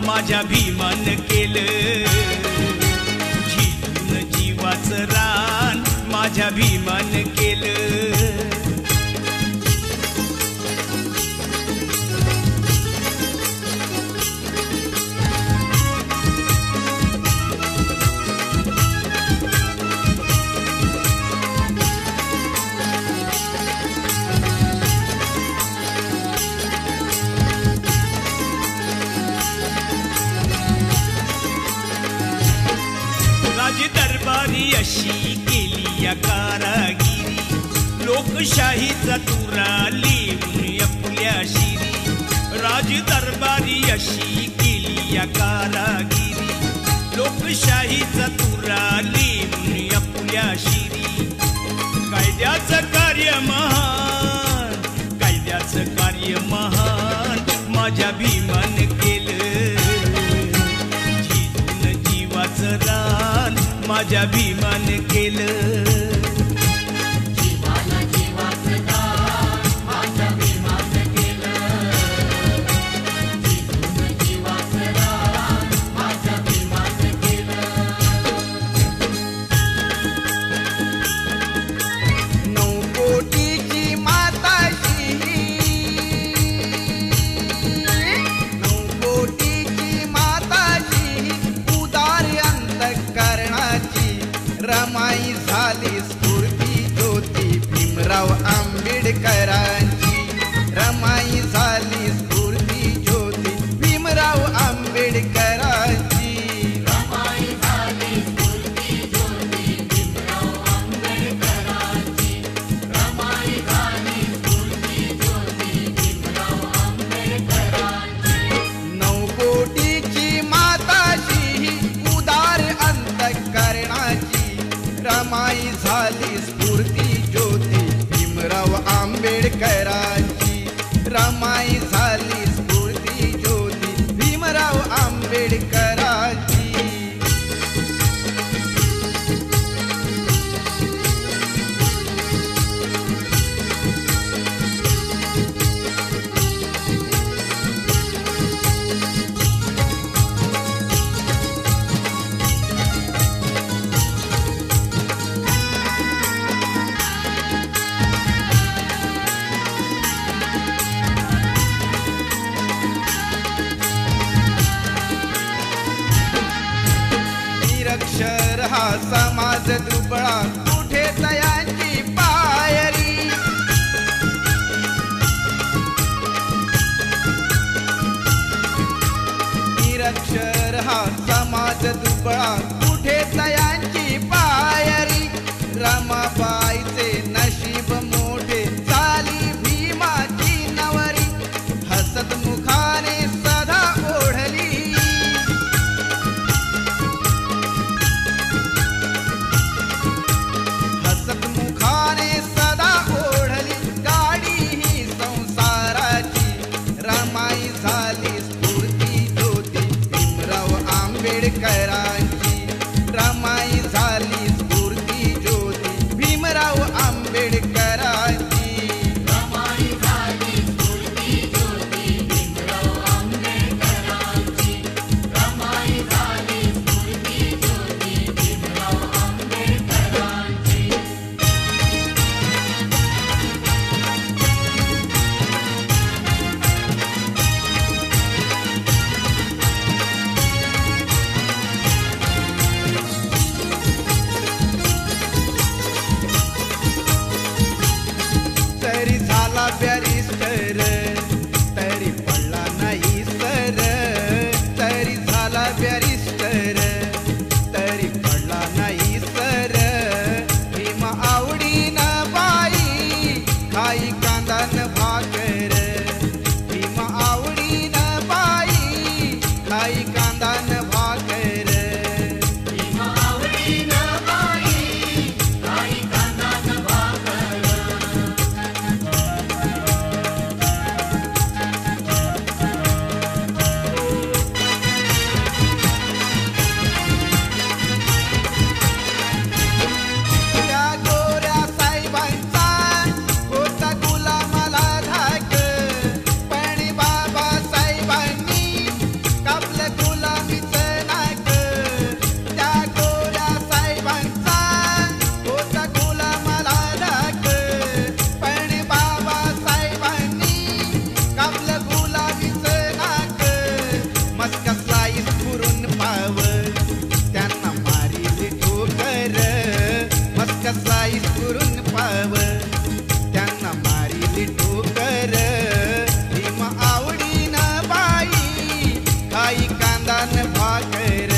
माझ्या भीमान केलं, झिजून जीवाचं रान माझ्या भीमान केलं. दरबारी अशी केली या कारागिरी, लोकशाहीचा तुरा लिहून आपल्या शिरी. राज दरबारी अशी केली या कारागिरी, लोकशाहीचा तुरा लिहून आपल्या शिरी. कायद्याचं कार्य महान, कायद्याचं कार्य महान माझ्या भीमान केलं, झिजून जीवाचं रान माझ्या भीमान केलं. जीवाला जीवाचं दान माझ्या भीमान केलं, झिजून जीवाचं रान माझ्या भीमान केलं. 9 कोटीची माताशी, 9 कोटीची माताशी उदार अंतःकरणाची रमाई झाली स्फूर्ती ज्योती भीमराव आंबेडकरांची. रमाई झाली स्फूर्ती ज्योती भीमराव आंबेडकरांची. रमाई झाली स्फूर्ती ज्योती भीमराव आंबेडकरांची. रमाई झाली स्फूर्ती ज्योती भीमराव आंबेडकरांची. 9 कोटीची माताशी उदार अंतःकरणाची रमाई झाली स्फूर्ती ज्योती भीमराव आंबेडकरांची. रमाई झाली स्फूर्ती ज्योती भीमराव आंबेडकरांची. निरक्षर हा समाज दुबळा कुठे तयांची पायरी. निरक्षर हा समाज दुबळा कुठे तयांची पायरी. रमाबाईचे नशीब मोठे झाली भीमाची नवरी. हसत मुखाने सदा ओढली, हसत मुखाने सदा ओढली गाडी ही संसाराची. रमाई झाली स्फूर्ती ज्योती भीमराव आंबेडकरांची. रमाई झाली स्फूर्ती ज्योती भीमराव आंबेडकरांची. रमाई झाली स्फूर्ती ज्योती भीमराव आंबेडकरांची. रमाई झाली स्फूर्ती ज्योती भीमराव आंबेडकरांची. खाई कांदा न भाकर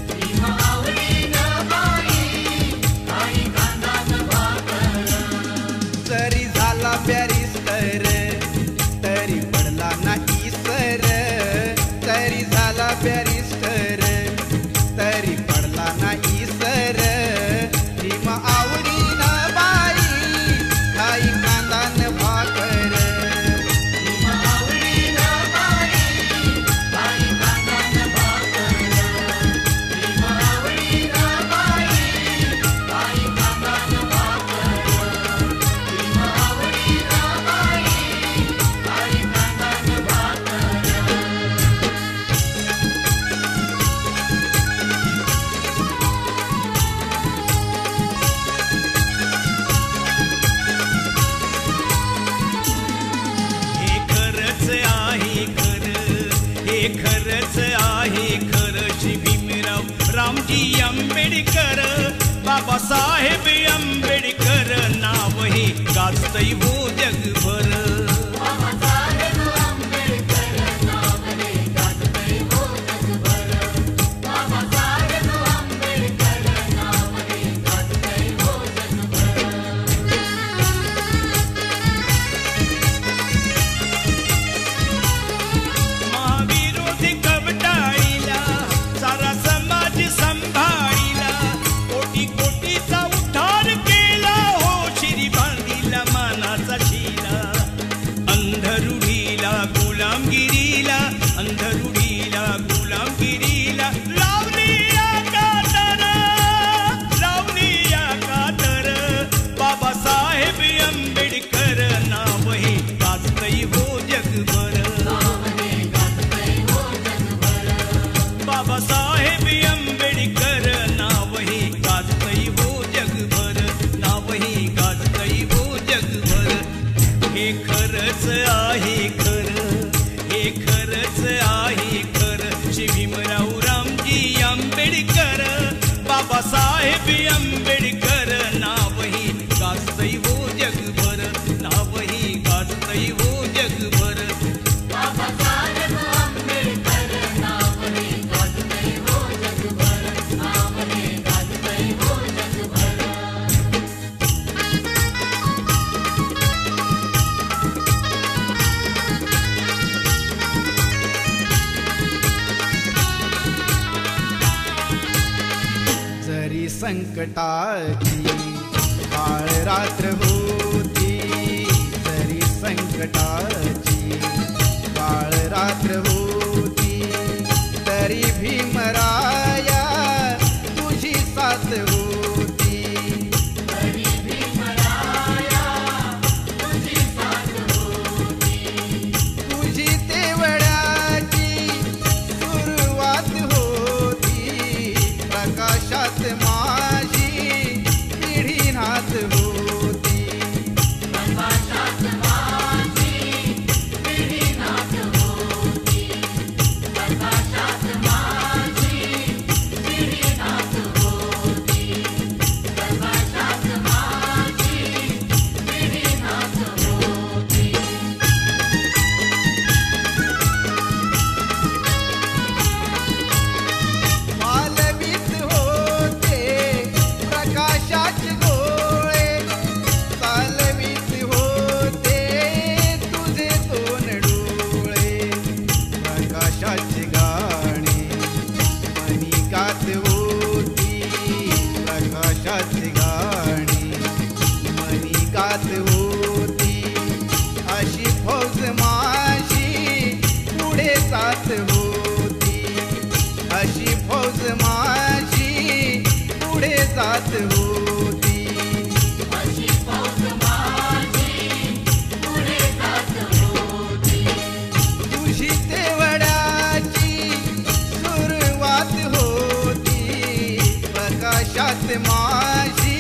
भीमा आवडीनं बाई काही कांदा न भाकर जरी झाला बॅरिस्टर तरी पडला नाही सर तरी झाला बॅरिस्टर तरी पडला नाही सर भीमा आवडीनं बाई खाई कांदा न भाकर भीमा आवडीनं बाई काही कांदा न भाकर भीमा आवडीनं बाई काही कांदा न भाकर भीमा आवडीनं बाई काही कांदा न भाकर हे खरंच आहे खरं हे खरंच आहे खरं श्री भीमराव रामजी आंबेडकर बाबासाहेब आंबेडकर नाव हे गाजतंय हो जगभर बाबासाहेब आंबेडकर नाव हे गाजतंय हो जगभर बाबासाहेब आंबेडकर नाव हे गाजतंय हो जगभर महाविरोधी कवटाळीला सारा समाज सांभाळीला कोटी कोटीचा उद्धार केला हो शिरी बांधिला मानाचा शिला अंधरुढीला गुलामगिरीला अंधरुढीला गुलामगिरीला लावली या कातर बाबासाहेब आंबेडकर नाव हे गाजतंय हो जगभर नाव हे गाजतंय हो जगभर बाबासाहेब आंबेडकर नाव हे गाजतंय हो जगभर नाव हे गाजतंय हो जगभर हे खरंच आहे खरं हे खरंच आहे खरं श्री भीमराव रामजी आंबेडकर बाबासाहेब आंबेडकर नाव हे गाजतंय हो जगभर नाव हे गाजतंय हो जगभर बाबासाहेब आंबेडकर नाव हे गाजतंय हो जगभर नाव हे गाजतंय हो जगभर जरी संकटाची काळ रात्र होती जरी संकटाची काळ रात्र होती तरी भीमराया तुझी साथ होती तरी भीमराया तुझी साथ होती तुझी तेवढ्याची सुरुवात होती प्रकाशात माझी पिढीनाथ होती प्रकाशात माझी पिढीनाथ होती प्रकाशात माझी पिढीनाथ होती प्रकाशात माझी पिढीनाथ होती मालवीत होते प्रकाशाचे गोळे चालवीत होते तुझे दोन डोळे प्रकाशाची गाणी मनी गात होती प्रकाशाची गाणी मनी गात होती अशी फौज माझी पुढे जात होती अशी फौज माझी पुढे जात होती अशी फौज माझी पुढे जात होती तुझी तेवढ्याची सुरुवात होती प्रकाशात माझी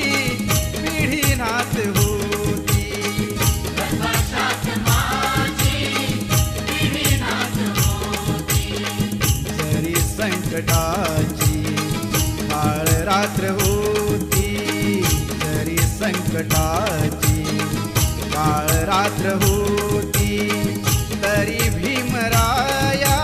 पिढीनाथ होती प्रकाशात माझी पिढीनाथ होती जरी संकटाची काळ रात्र होती जरी संकटाची काळ रात्र होती तरी भीमराया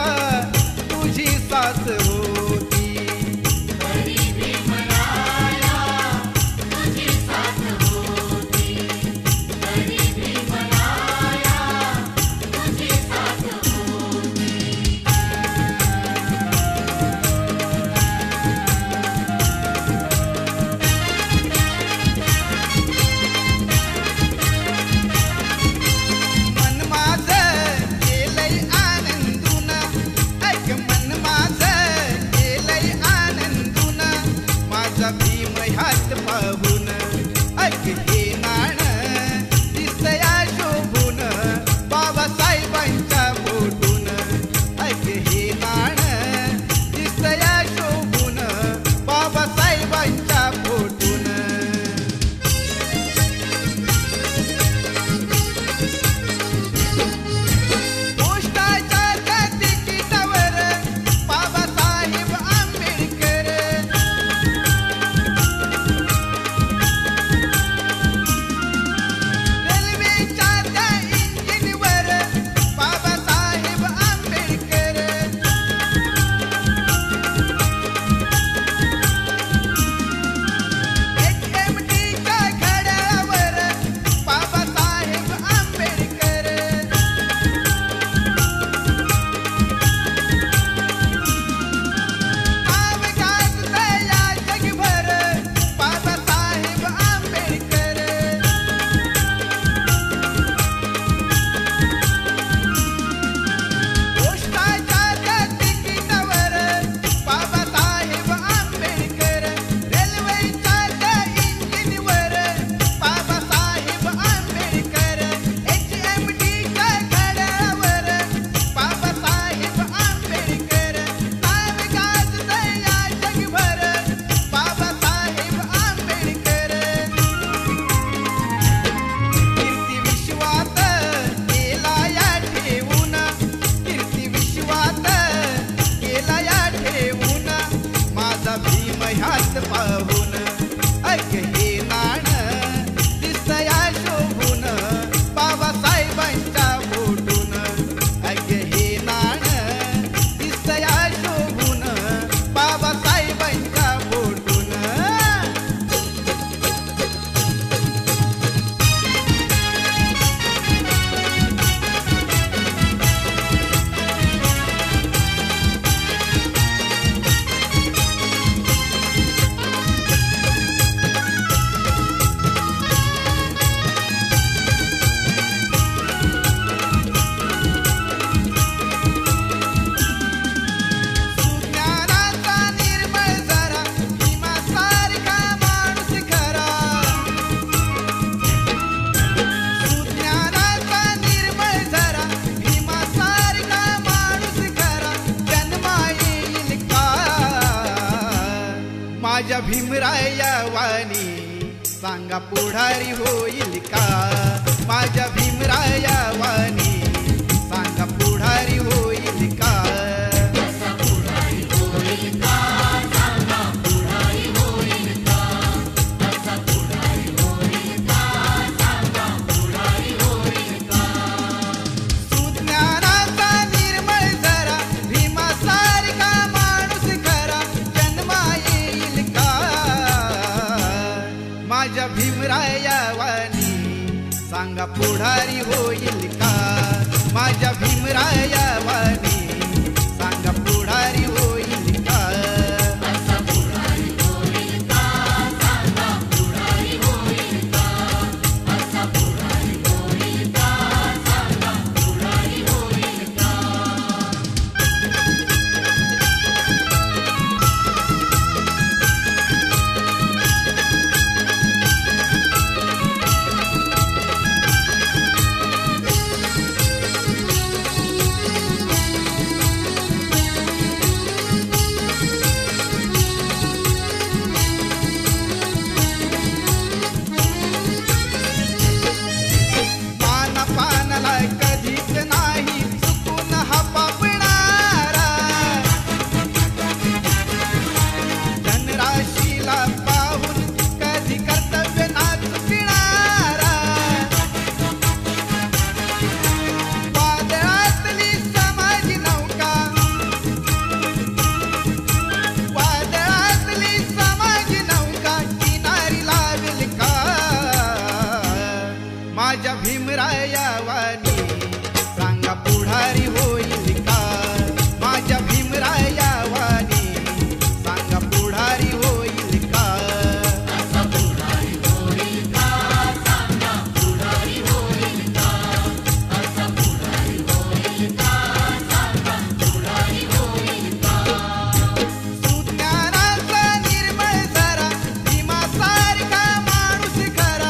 माझ्या भीमराया वाणी सांगा पुढारी होईल का? माझ्या भीमराया वाणी सांगा पुढारी होईल का? माझ्या भीमराया वाणी सांगा पुढारी होईल का? माझ्या भीमराया वाणी सांगा पुढारी होईल का? माझ्या भीमराया वाणी सांगा पुढारी होईल का? माझ्या भीमराया वाणी सांगा पुढारी होईल का? सुज्ञानाचा निर्मळ झरा भीमासारखा माणूस खरा.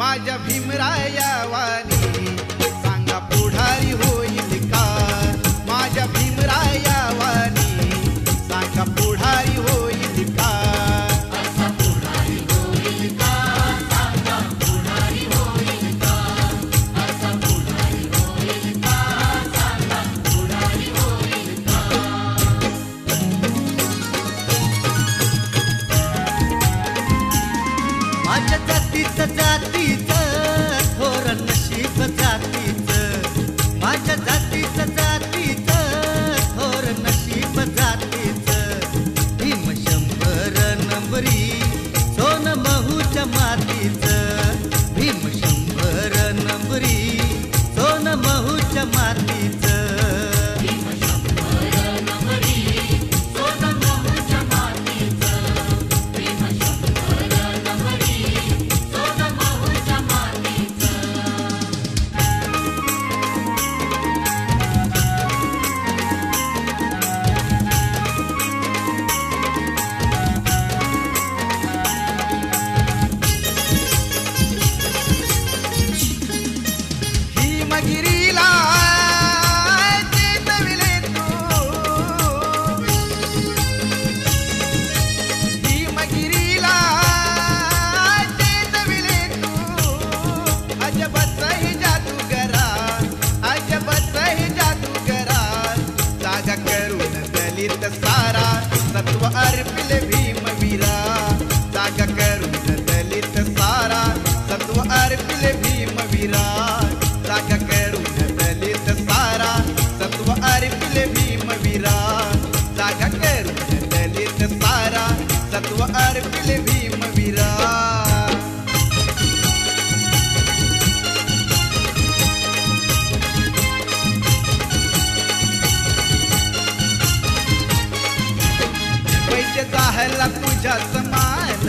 माझ्या भीमराया वाणी सांगा पुढारी होईल का? माझ्या भीमराया वाणी सांगा पुढारी होईल का? माझ्या जातीचं थोर नशीब जातीचं. माझ्या जातीचं थोर नशीब जातीचं. भीम 100 नंबरी सोन महूच्या मातीचं. भीम 100 नंबरी सोन महूच्या मातीचं. हिमगिरीला चेतविले तू. हिमगिरीला चेतविले तू. अजबच हे जादूगरा, अजबच हे जादूगरा. जागा करून दलित सारा सत्व अर्पिले भीमवीरा. जागा करून दलित सारा सत्व अर्पिले भीमवीरा. जागा करून दलित सारा सत्व अर्पिले भीमवीरा. जागा करून दलित सारा सत्व अर्पिले भीमवीरा. पैसे जाहला तुझ्या समान,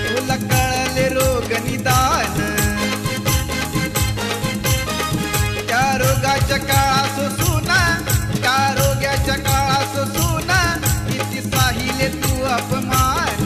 तुला कळले रोग निदान. त्या रोगाच्या काळात सुना, त्या रोगाच्या काळात सुना. किती साहिले तू अपमान.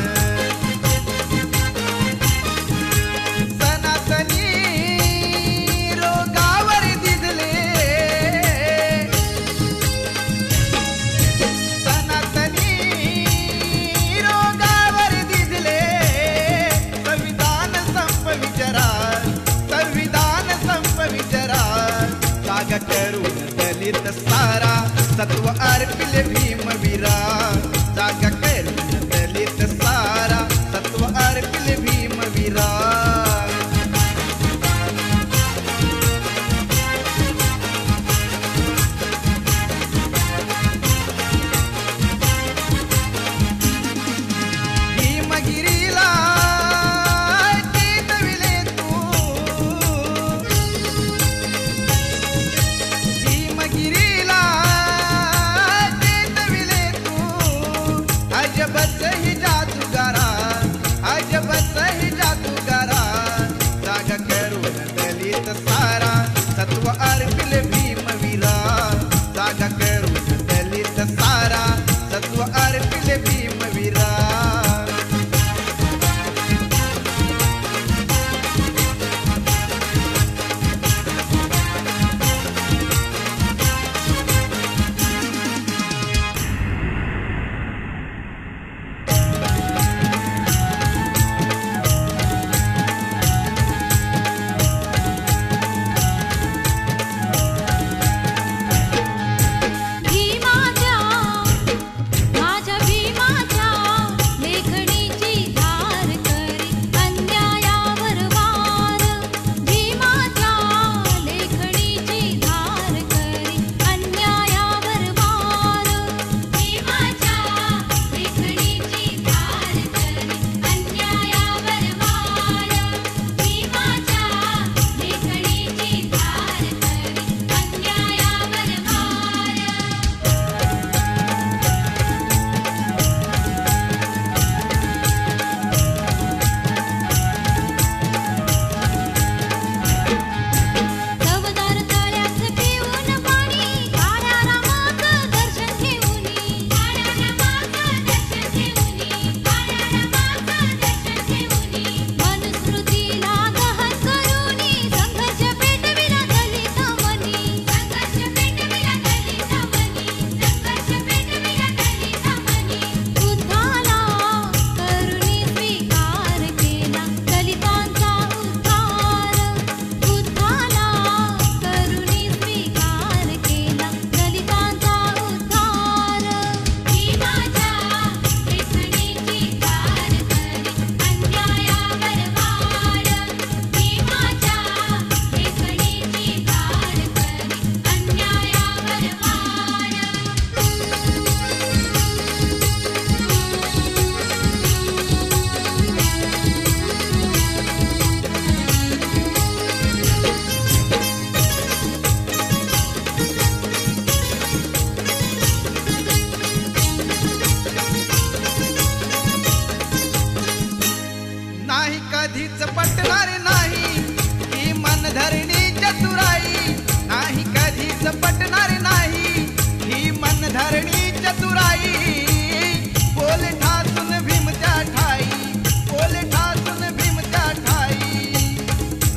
अर्पिले भीमवीरा जागा करून दलित सारा सत्व अर्पिले भीमवीरा भीमगिरीला चेतविले तू भीमगिरीला चेतविले तू अजबच ही जादूगारा अजबच ही जादूगारा जागा करून दलित सारा सत्व अर्पिले भीमवीरा जागा करून दलित सारा सत्व अर्पिले भीमवीरा नाही कधीच पटणार नाही ही मनधरणी चतुराई नाही कधीच पटणार नाही ही मनधरणी चतुराई बोल ठासून भीमच्या ठाई बोल ठासून भीमच्या ठाई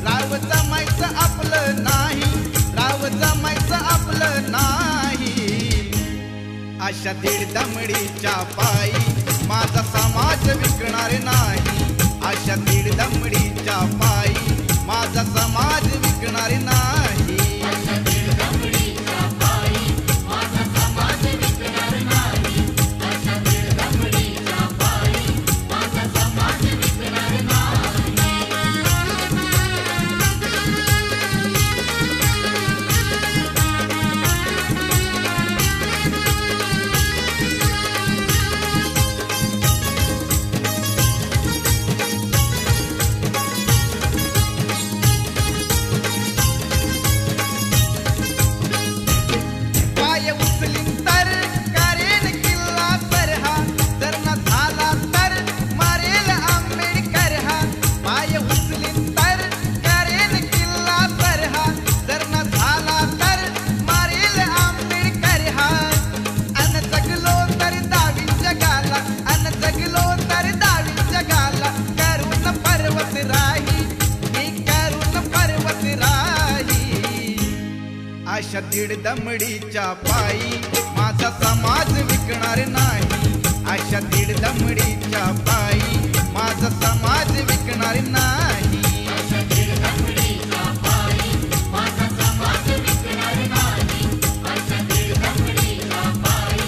राव जमायचं आपलं नाही राव जमायचं आपलं नाही अशा दीड दमडीच्या पायी माझा समाज विकणार नाही अशा दीड दमडीच्या पायी माझा समाज विकणार नाही अशा दीड दमडीच्या पायी माझा समाज विकणार नाही अशा दीड दमडीच्या पायी माझा समाज विकणार नाही माझा समाज विकणार नाही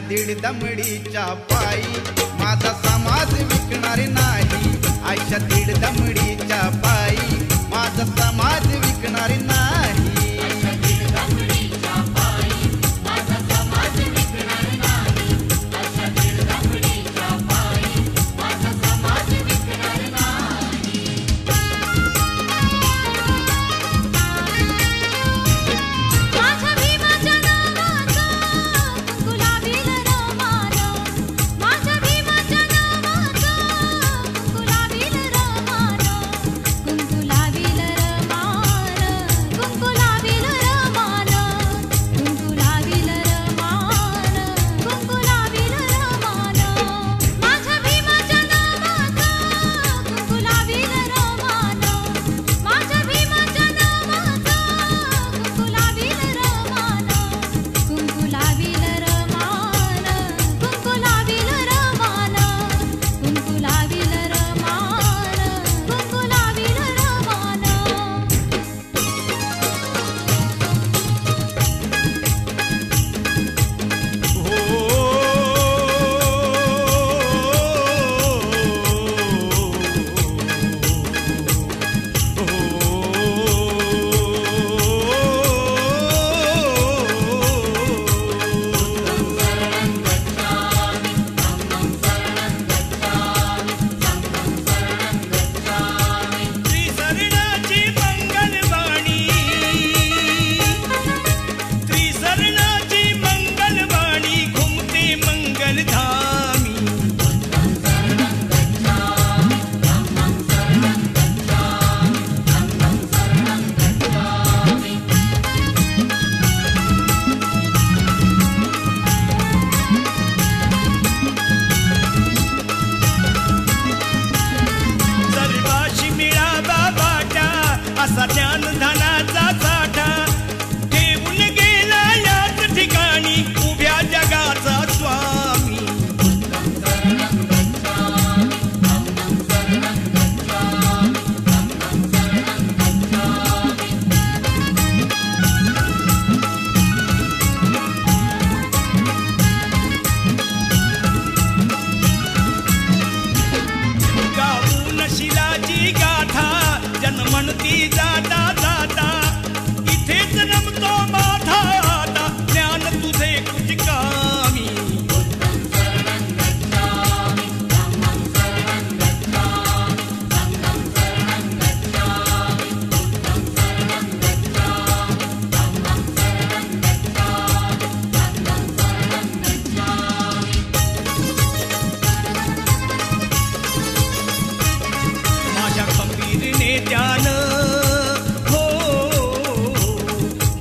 दीड दमडीच्या पायी माझा समाज विकणार नाही. आयशा दीड दमडीच्या पायी माझा समाज विकणार नाही.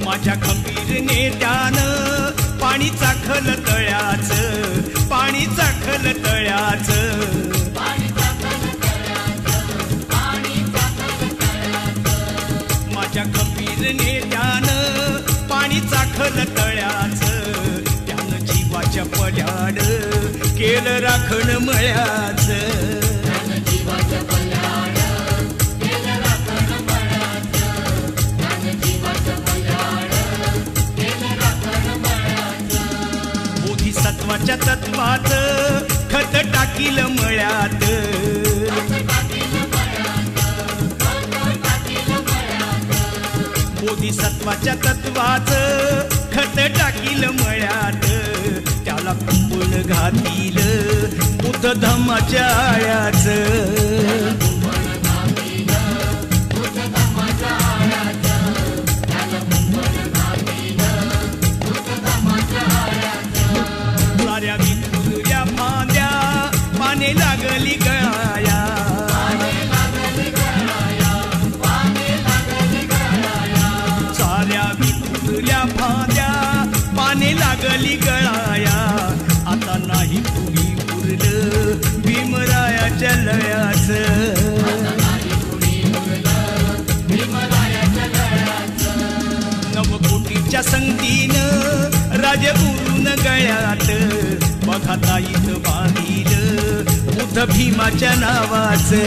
माझ्या खंबीर नेत्यानं पाणी चाखल तळ्याचं, पाणी चाखल तळ्याचं. माझ्या खंबीर नेत्यानं पाणी चाखल तळ्याचं, त्यानं जीवाच्या पल्याड केलं राखण मळ्याचं. बोधिसत्वाच्या तत्वात खत टाकील मळ्यात, बोधिसत्वाच्या तत्वात खत टाकील मळ्यात, त्याला कुंपण घातील बुद्ध धम्माच्या आळ्याचं. साऱ्या विखुरल्या फांद्या पाने लागली गळाया, साऱ्या विखुरल्या फांद्या पाने लागली गळाया. आता नाही कुणी उरलं भीमरायाच्या लयाचं. नवकोटीच्या संगतीनं राज उरून गळ्यात, बघा ताईत बांधील बुद्ध भीमाच्या नावाचं.